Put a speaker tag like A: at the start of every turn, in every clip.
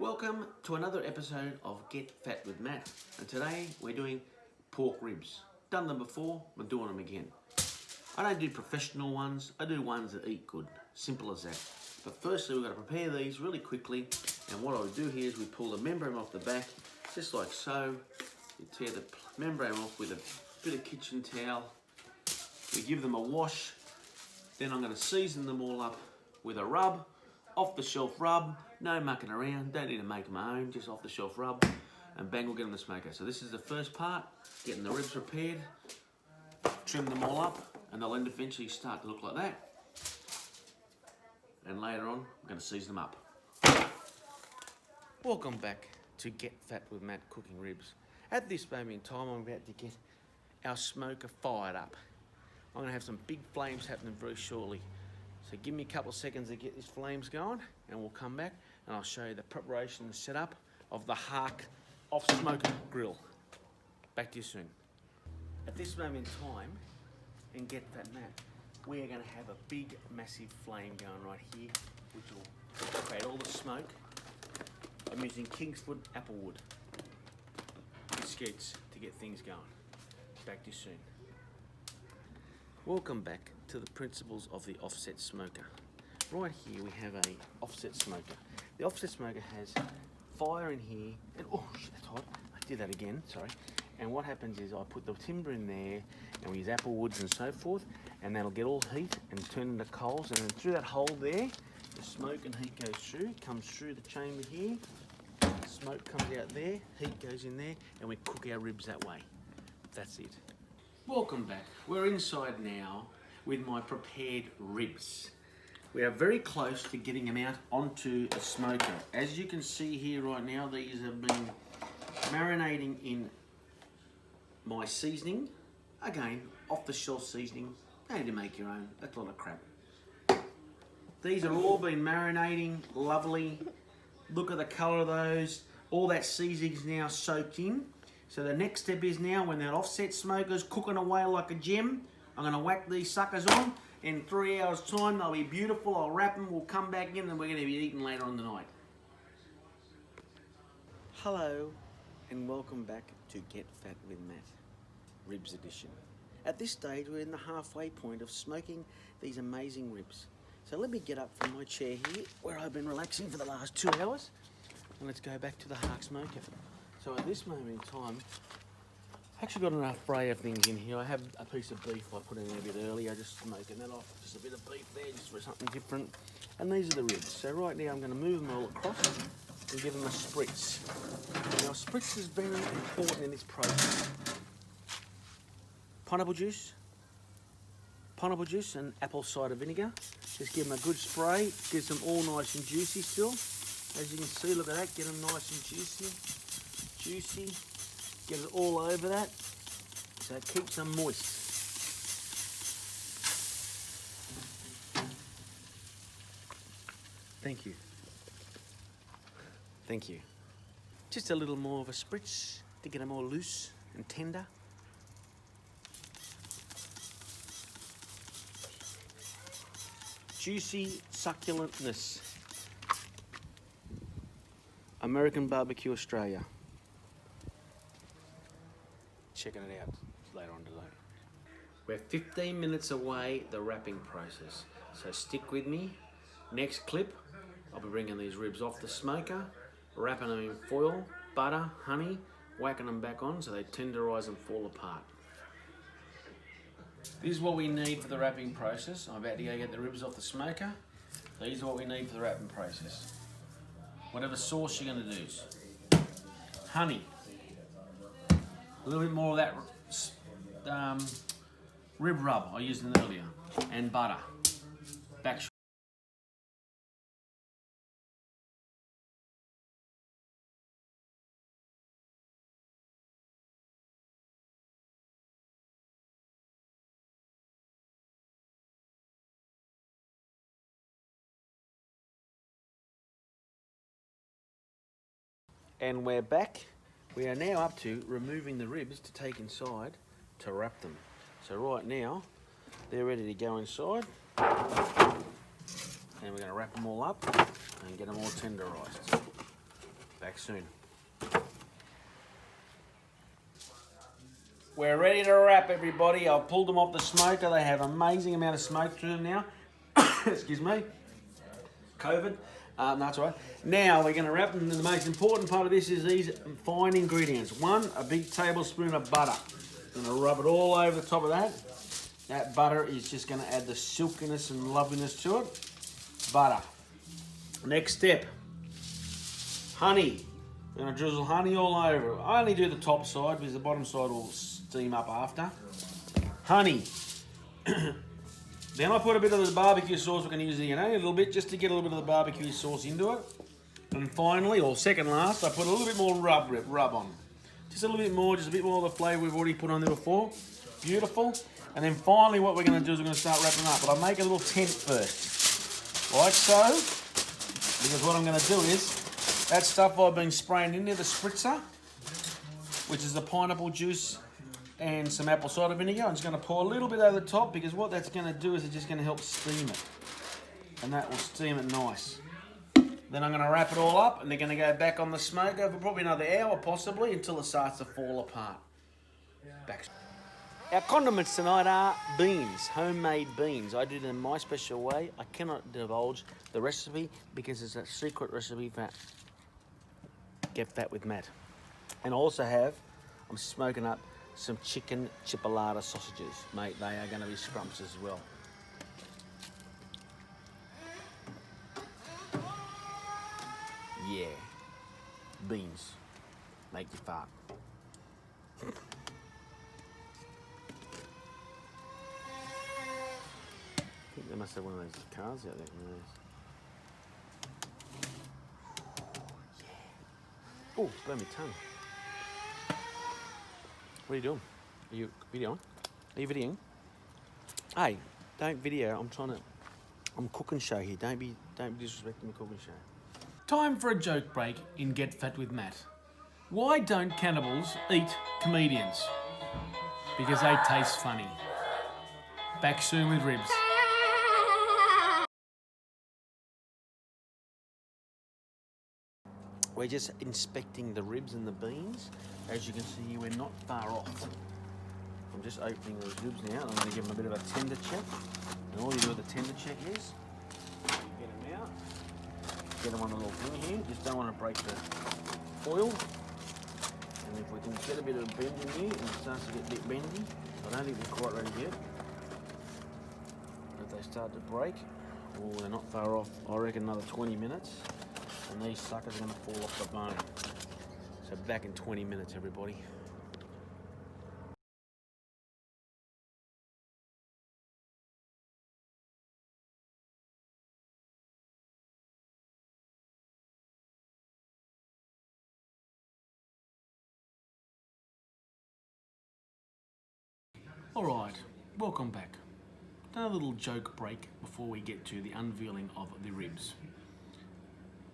A: Welcome to another episode of Get Fat with Matt, and today we're doing pork ribs. Done them before, we're doing them again. I don't do professional ones, I do ones that eat good, simple as that. But firstly we've got to prepare these really quickly, and what I would do here is we pull the membrane off the back, just like so. You tear the membrane off with a bit of kitchen towel, we give them a wash, then I'm going to season them all up with a rub, off the shelf rub, no mucking around, don't need to make my own, just off the shelf rub, and bang, we'll get them in the smoker. So this is the first part, getting the ribs prepared, trim them all up, and they'll eventually start to look like that. And later on, I'm going to season them up. Welcome back to Get Fat with Matt cooking ribs. At this moment in time, I'm about to get our smoker fired up. I'm going to have some big flames happening very shortly. So give me a couple of seconds to get these flames going, and we'll come back and I'll show you the preparation and setup of the Hark off smoke grill. Back to you soon. At this moment in time, and Get Fat Matt, we are going to have a big, massive flame going right here, which will create all the smoke. I'm using Kingsford applewood biscuits to get things going. Back to you soon. Welcome back to the principles of the offset smoker. Right here we have a offset smoker. The offset smoker has fire in here, and oh shit, that's hot. I did that again, sorry. And what happens is I put the timber in there, and we use apple woods and so forth, and that'll get all heat and turn into coals, and then through that hole there, the smoke and heat goes through, comes through the chamber here, smoke comes out there, heat goes in there, and we cook our ribs that way. That's it. Welcome back. We're inside now with my prepared ribs. We are very close to getting them out onto the smoker. As you can see here right now, these have been marinating in my seasoning. Again, off the shelf seasoning. You need to make your own. That's a lot of crap. These have all been marinating, lovely. Look at the colour of those. All that seasoning's now soaked in. So the next step is now, when that offset smoker's cooking away like a gem, I'm going to whack these suckers on. In 3 hours time, they'll be beautiful. I'll wrap them, we'll come back in, and we're going to be eating later on tonight. Hello, and welcome back to Get Fat with Matt, Ribs Edition. At this stage, we're in the halfway point of smoking these amazing ribs. So let me get up from my chair here, where I've been relaxing for the last 2 hours, and let's go back to the Hark smoker. So at this moment in time, I actually got enough fray of things in here. I have a piece of beef I put in there a bit earlier, just smoking that off. Just a bit of beef there, just for something different. And these are the ribs. So right now I'm going to move them all across and give them a spritz. Now a spritz is very important in this process. Pineapple juice and apple cider vinegar. Just give them a good spray, gives them all nice and juicy still. As you can see, look at that, get them nice and juicy. Get it all over that, so it keeps them moist. Thank you. Thank you. Just a little more of a spritz to get them all loose and tender. Juicy succulentness. American Barbecue Australia. Checking it out later on today. We're 15 minutes away the wrapping process, so stick with me. Next clip, I'll be bringing these ribs off the smoker, wrapping them in foil, butter, honey, whacking them back on so they tenderise and fall apart. This is what we need for the wrapping process. I'm about to go get the ribs off the smoker. These are what we need for the wrapping process. Whatever sauce you're going to use. Honey. A little bit more of that rib rub I used in earlier, and butter. Back. And we're back. We are now up to removing the ribs to take inside to wrap them. So right now, they're ready to go inside. And we're going to wrap them all up and get them all tenderised. Back soon. We're ready to wrap, everybody. I've pulled them off the smoker. They have an amazing amount of smoke through them now. Excuse me. COVID. No, that's all right. Now we're going to wrap them. And the most important part of this is these fine ingredients. One, a big tablespoon of butter. I'm going to rub it all over the top of that. That butter is just going to add the silkiness and loveliness to it. Butter. Next step, honey. I'm going to drizzle honey all over it. I only do the top side because the bottom side will steam up after. Honey. Then I put a bit of the barbecue sauce. We're going to use a little bit just to get a little bit of the barbecue sauce into it. And finally, or second last, I put a little bit more rub on. Just a little bit more, just a bit more of the flavour we've already put on there before. Beautiful. And then finally what we're going to do is we're going to start wrapping up. But I'll make a little tent first. Like so. Because what I'm going to do is, that stuff I've been spraying in there, the spritzer, which is the pineapple juice and some apple cider vinegar. I'm just going to pour a little bit over the top because what that's going to do is it's just going to help steam it. And that will steam it nice. Then I'm going to wrap it all up and they're going to go back on the smoker for probably another hour possibly until it starts to fall apart. Back. Our condiments tonight are beans, homemade beans. I do them my special way. I cannot divulge the recipe because it's a secret recipe for Get Fat with Matt. And I also have, I'm smoking up some chicken chipolata sausages. Mate, they are going to be scrumptious as well. Yeah. Beans. Make you fart. I think they must have one of those cars out there. Oh, burn my tongue. What are you doing? Are you videoing? Are you videoing? Hey, don't video. I'm cooking show here. Don't be disrespecting the cooking show.
B: Time for a joke break in Get Fat with Matt. Why don't cannibals eat comedians? Because they taste funny. Back soon with ribs.
A: We're just inspecting the ribs and the beans. As you can see, we're not far off. I'm just opening those ribs now. I'm going to give them a bit of a tender check. And all you do with the tender check is get them out, get them on a little thing here. Just don't want to break the foil. And if we can get a bit of bend in here, and it starts to get a bit bendy. I don't think they're quite ready yet. If they start to break, oh, they're not far off. I reckon another 20 minutes. And these suckers are going to fall off the bone. So back in 20 minutes, everybody.
B: Alright, welcome back. Done a little joke break before we get to the unveiling of the ribs.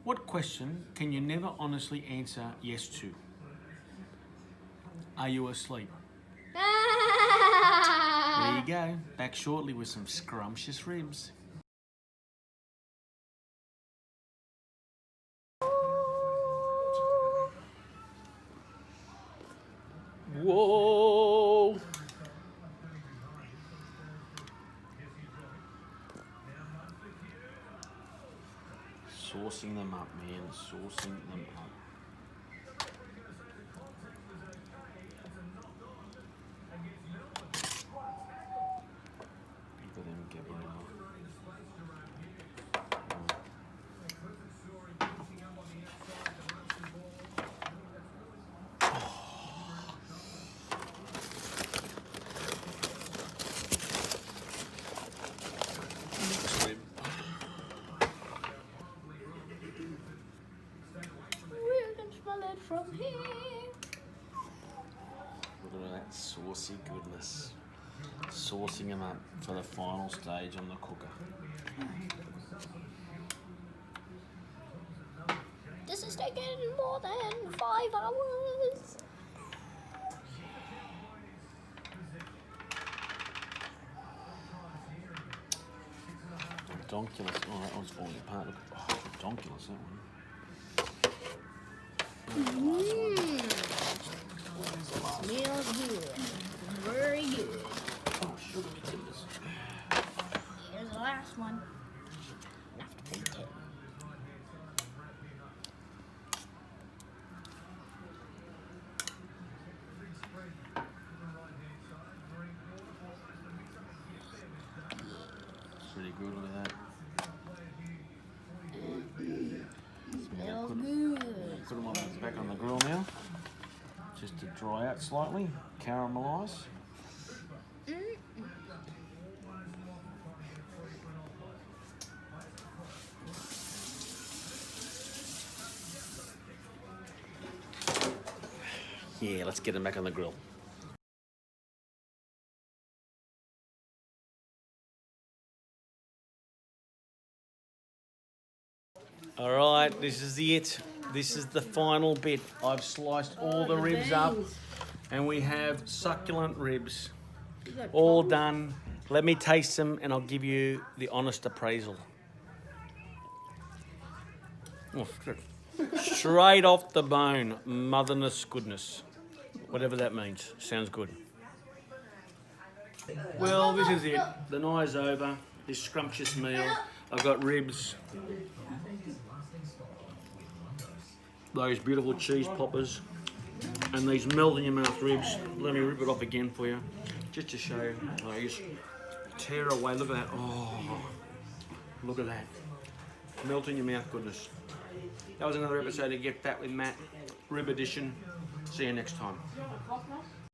B: What question can you never honestly answer yes to? Are you asleep? There you go. Back shortly with some scrumptious ribs.
A: Whoa! Saucing them up, man. Saucing them up. Look at them get over.
C: From here.
A: Look at that saucy goodness. Saucing them up for the final stage on the cooker.
C: This is taking more than 5 hours.
A: Donkulous. Oh, that one's falling apart. Look, oh, donkulous, that one.
C: Smells good. Very good.
A: Oh, sugar timbers.
C: Here's the last one. Enough to beat it.
A: It's really good, look at that.
C: Smells good.
A: Put them back on the grill now, just to dry out slightly, caramelise. Yeah, let's get them back on the grill. All right, this is it. This is the final bit. I've sliced all the ribs up and we have succulent ribs. All done. Let me taste them and I'll give you the honest appraisal. Oh, straight off the bone, motherness goodness. Whatever that means. Sounds good. Well, this is it. The night's over. This scrumptious meal. I've got ribs. Those beautiful cheese poppers. And these melt in your mouth ribs. Let me rip it off again for you. Just to show you. I just tear away. Look at that. Oh, look at that. Melt in your mouth goodness. That was another episode of Get Fat with Matt. Rib edition. See you next time.